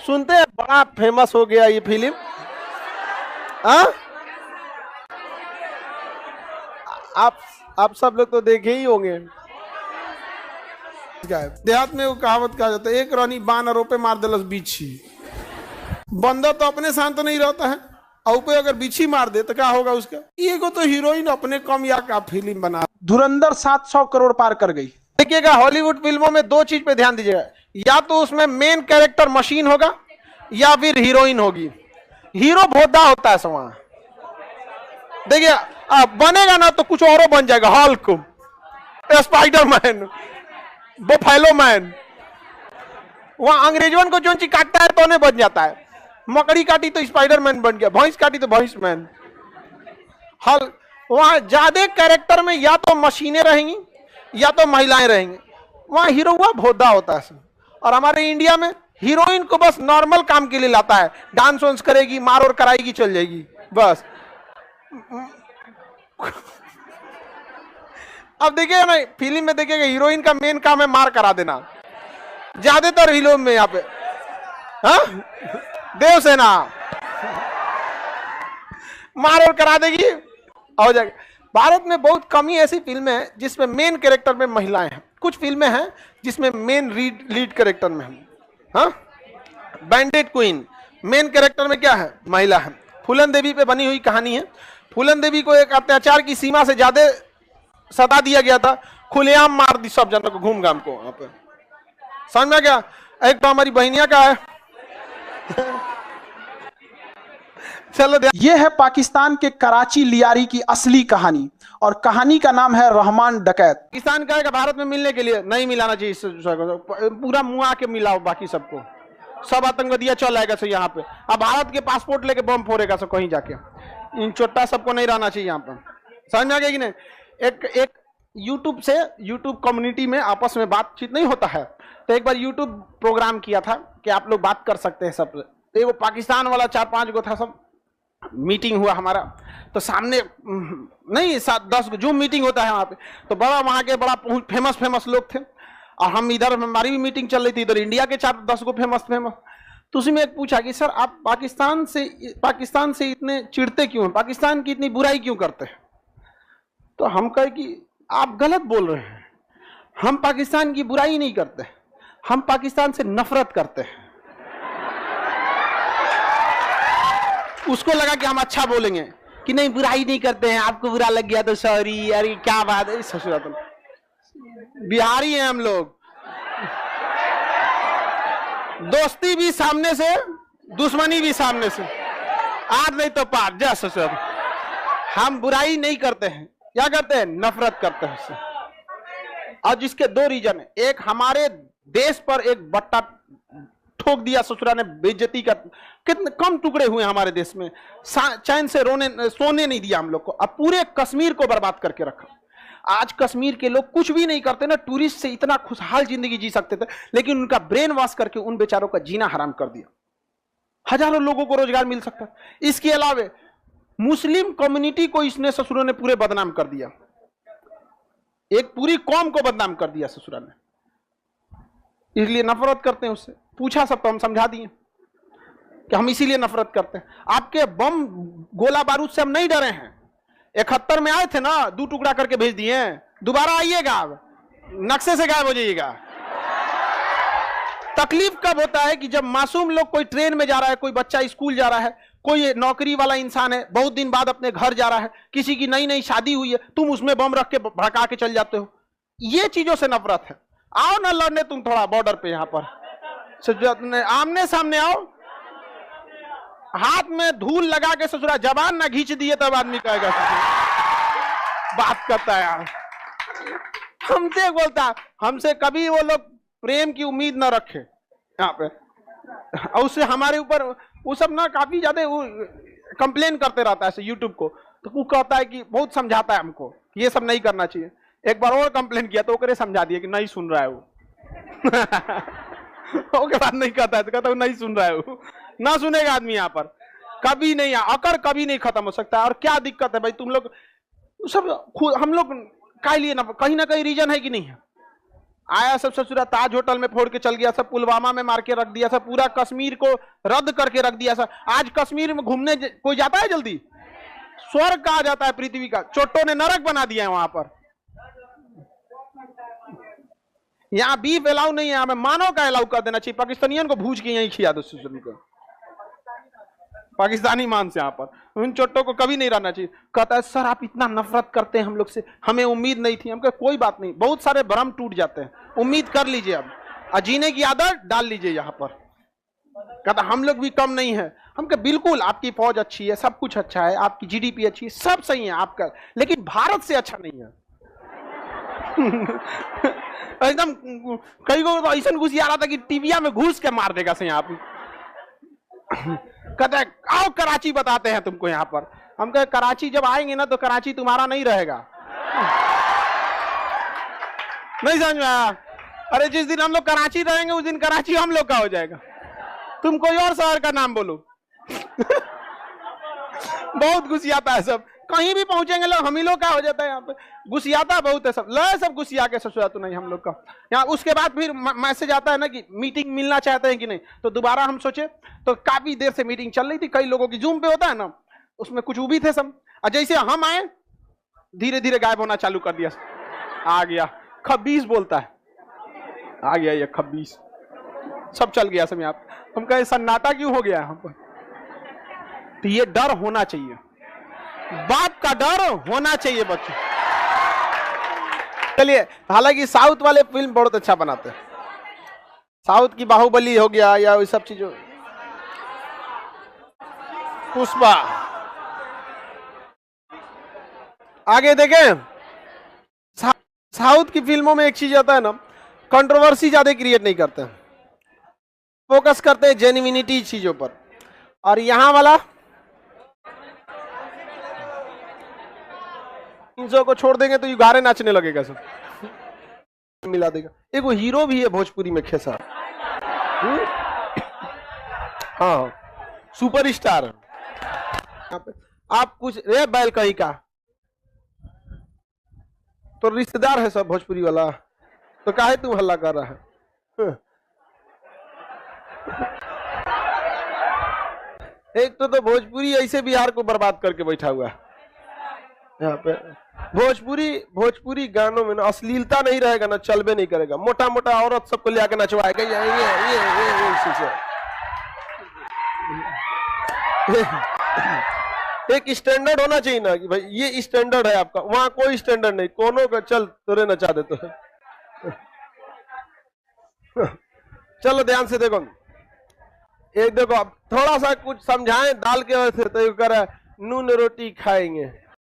सुनते हैं बड़ा फेमस हो गया ये फिल्म। आप सब लोग तो देखे ही होंगे। देहात में वो कहावत कहा जाता है, एक रानी बान रोपे मार दलस बीछी। बंदा तो अपने शांत नहीं रहता है, और पे अगर बिछी मार दे तो क्या होगा उसका। ये को तो हीरोइन अपने कम या का फिल्म बना। धुरंधर 700 करोड़ पार कर गई। देखिएगा हॉलीवुड फिल्मों में दो चीज पे ध्यान दीजिएगा, या तो उसमें मेन कैरेक्टर मशीन होगा या फिर हीरोइन होगी। हीरो भोदा होता है वहां। देखिए बनेगा ना तो कुछ और बन जाएगा, हल्क, स्पाइडरमैन, बफेलो मैन। वहां अंग्रेजों को जो चीज काटता है तो उन्हें बन जाता है। मकड़ी काटी तो स्पाइडरमैन बन गया, भैंस काटी तो भैंस मैन। हल वहां ज्यादा कैरेक्टर में या तो मशीनें रहेंगी या तो महिलाएं रहेंगी। वहां हीरो हुआ भोदा होता है। और हमारे इंडिया में हीरोइन को बस नॉर्मल काम के लिए लाता है, डांस वांस करेगी, मार और कराएगी, चल जाएगी बस। अब देखिएगा ना फिल्म में, देखिएगा हीरोइन का मेन काम है मार करा देना, ज्यादातर हीरो में यहाँ पे। हाँ देवसेना मार और करा देगी, हो जाएगा। भारत में बहुत कम ही ऐसी फिल्में हैं जिसमें मेन कैरेक्टर में महिलाएं हैं। कुछ फिल्में हैं जिसमें मेन लीड कैरेक्टर में है। हाँ बैंडेड क्वीन, मेन कैरेक्टर में क्या है, महिला है। फूलन देवी पे बनी हुई कहानी है। फूलन देवी को एक अत्याचार की सीमा से ज्यादा सता दिया गया था, खुलेआम मार दी सब जनों को, घूम घाम को। वहां पे समझ में क्या, एक तो हमारी बहनिया का है। चलो ये है पाकिस्तान के कराची लियारी की असली कहानी, और कहानी का नाम है रहमान डकैत। पाकिस्तान का भारत में मिलने के लिए नहीं मिलाना चाहिए, पूरा मुआ के मिलाओ बाकी सबको, सब आतंकवादियां चल आएगा सो यहाँ पे। अब भारत के पासपोर्ट लेके बम फोड़ेगा सो कहीं जाके, इन चोट्टा सबको नहीं रहना चाहिए यहाँ पे। समझ में आ गया कि नहीं। एक यूट्यूब से, यूट्यूब कम्युनिटी में आपस में बातचीत नहीं होता है, तो एक बार यूट्यूब प्रोग्राम किया था कि आप लोग बात कर सकते हैं सब। तो वो पाकिस्तान वाला 4-5 गो था, सब मीटिंग हुआ हमारा। तो सामने नहीं 7-10 जूम मीटिंग होता है वहां पे, तो बड़ा वहां के बड़ा फेमस लोग थे, और हम इधर हमारी भी मीटिंग चल रही थी, इधर इंडिया के 4-10 को फेमस। तो उसी में एक पूछा कि सर आप पाकिस्तान से इतने चिढ़ते क्यों हैं, पाकिस्तान की इतनी बुराई क्यों करते हैं। तो हम कहे कि आप गलत बोल रहे हैं, हम पाकिस्तान की बुराई नहीं करते, हम पाकिस्तान से नफरत करते हैं। उसको लगा कि हम अच्छा बोलेंगे कि नहीं बुराई नहीं करते हैं, आपको बुरा लग गया तो सॉरी, अरे क्या बात है। ससुरा तुम बिहारी हैं हम लोग, दोस्ती भी सामने से, दुश्मनी भी सामने से, आज नहीं तो पार जा। ससुरा हम बुराई नहीं करते हैं, क्या करते हैं, नफरत करते हैं उससे। और जिसके दो रीजन है, एक हमारे देश पर एक बट्टा ठोक दिया ससुरा ने, बेइज्जती का। कितने कम टुकड़े हुए हमारे देश में, चैन से सोने नहीं दिया हम लोग को। अब पूरे कश्मीर को बर्बाद करके रखा। आज कश्मीर के लोग कुछ भी नहीं करते ना, टूरिस्ट से इतना खुशहाल जिंदगी जी सकते थे, लेकिन उनका ब्रेन वॉश करके उन बेचारों का जीना हराम कर दिया। हजारों लोगों को रोजगार मिल सकता है। इसके अलावा मुस्लिम कम्युनिटी को इसने ससुरों ने पूरे बदनाम कर दिया, एक पूरी कौम को बदनाम कर दिया ससुरा ने, इसलिए नफरत करते हैं उससे। पूछा सब तो हम समझा दिए कि हम इसीलिए नफरत करते हैं। आपके बम गोला बारूद से हम नहीं डरे हैं। 71 में आए थे ना, 2 टुकड़ा करके भेज दिए, दोबारा आइएगा, नक्शे से गायब हो जाइएगा। तकलीफ कब होता है कि जब मासूम लोग, कोई ट्रेन में जा रहा है, कोई बच्चा स्कूल जा रहा है, कोई नौकरी वाला इंसान है, बहुत दिन बाद अपने घर जा रहा है, किसी की नई नई शादी हुई है, तुम उसमें बम रख के भड़का के चल जाते हो। ये चीजों से नफरत है। आओ ना लड़ने तुम थोड़ा बॉर्डर पे, यहां पर आमने सामने आओ, हाथ में धूल लगा के ससुरा जबान ना खींच दिए तब आदमी कहेगा बात करता है यार। हमसे बोलता, हमसे कभी वो लोग प्रेम की उम्मीद ना रखे यहाँ पे। और उससे हमारे ऊपर वो सब ना काफी ज्यादा वो कंप्लेन करते रहता है यूट्यूब को। तो वो कहता है कि बहुत समझाता है हमको ये सब नहीं करना चाहिए। एक बार और कंप्लेन किया तो ओकरे समझा दिया कि नहीं सुन रहा है वो। ओके बात नहीं कहता है तो कहता हूँ नहीं सुन रहा है वो। ना सुनेगा आदमी यहाँ पर कभी नहीं, अकर कभी नहीं खत्म हो सकता। और क्या दिक्कत है भाई, तुम लोग सब हम लोग का लिए ना कहीं रीजन है कि नहीं है। आया सब ससुरा ताज होटल में फोड़ के चल गया, सब पुलवामा में मार के रख दिया, सब पूरा कश्मीर को रद्द करके रख दिया। सब आज कश्मीर में घूमने कोई जाता है जल्दी? स्वर्ग कहा जाता है पृथ्वी का, चोटों ने नरक बना दिया है वहां पर। यहाँ बीफ अलाउ नहीं है, हमें मानव का अलाउ कर देना चाहिए। पाकिस्तानियों को भूज के यहीं खिया दो सुसुम को, पाकिस्तानी मांस यहाँ पर, उन चोटों को कभी नहीं रहना चाहिए। कहता है सर आप इतना नफरत करते हैं हम लोग से, हमें उम्मीद नहीं थी। हम कहा कोई बात नहीं, बहुत सारे भ्रम टूट जाते हैं, उम्मीद कर लीजिए अब, जीने की आदत डाल लीजिए यहाँ पर। कहता हम लोग भी कम नहीं है। हम कहा बिल्कुल, आपकी फौज अच्छी है, सब कुछ अच्छा है, आपकी जीडीपी अच्छी है, सब सही है आपका, लेकिन भारत से अच्छा नहीं है। एकदम कई को तो ऐसा घुस आ रहा था कि टीविया में घुस के मार देगा सही आप। कहते हैं आओ कराची बताते हैं तुमको यहाँ पर। हम कहे कराची जब आएंगे ना तो कराची तुम्हारा नहीं रहेगा। नहीं समझ में आया? अरे जिस दिन हम लोग कराची रहेंगे उस दिन कराची हम लोग का हो जाएगा। तुम कोई और शहर का नाम बोलो। बहुत घुसियाता है सब, कहीं भी पहुंचेंगे लोग हम ही लोग का हो जाता है। यहाँ पे घुसियाता बहुत है सब, लय सब घुसिया के ससुरा तो नहीं हम लोग का। यहाँ उसके बाद फिर मैसेज आता है ना कि मीटिंग मिलना चाहते हैं कि नहीं, तो दोबारा हम सोचे तो काफी देर से मीटिंग चल रही थी, कई लोगों की जूम पे होता है ना, उसमें कुछ भी थे सब। और जैसे हम आए धीरे धीरे गायब होना चालू कर दिया। आ गया खबीस बोलता है, आ गया ये खबीस, सब चल गया सब यहाँ। हम कहे सन्नाटा क्यों हो गया यहाँ पर? तो ये डर होना चाहिए, बाप का डर होना चाहिए बच्चों। चलिए, हालांकि साउथ वाले फिल्म बहुत अच्छा बनाते हैं, साउथ की बाहुबली हो गया या वो सब चीजों, पुष्पा। आगे देखें, साउथ की फिल्मों में एक चीज आता है ना, कंट्रोवर्सी ज्यादा क्रिएट नहीं करते हैं, फोकस करते हैं जेन्युइनिटी चीजों पर। और यहां वाला 300 को छोड़ देंगे तो युगारे नाचने लगेगा सब, मिला देगा। एक वो हीरो भी है भोजपुरी में खेसा, हाँ सुपर स्टार। आप कुछ रे बैल कहीं का तो रिश्तेदार है सब भोजपुरी वाला, तो काहे तू हल्ला कर रहा है? एक तो भोजपुरी ऐसे बिहार को बर्बाद करके बैठा हुआ है यहाँ पे। भोजपुरी गानों में ना अश्लीलता नहीं रहेगा ना, चलबे नहीं करेगा। मोटा मोटा औरत सबको ले आके नचवाएगा, एक स्टैंडर्ड होना चाहिए ना कि भाई ये स्टैंडर्ड है आपका, वहां कोई स्टैंडर्ड नहीं, कोनो का चल तुरे नचा देते हैं। चलो ध्यान से देखो, एक देखो, अब थोड़ा सा कुछ समझाएं दाल के वजह से, तो करे नून रोटी खाएंगे।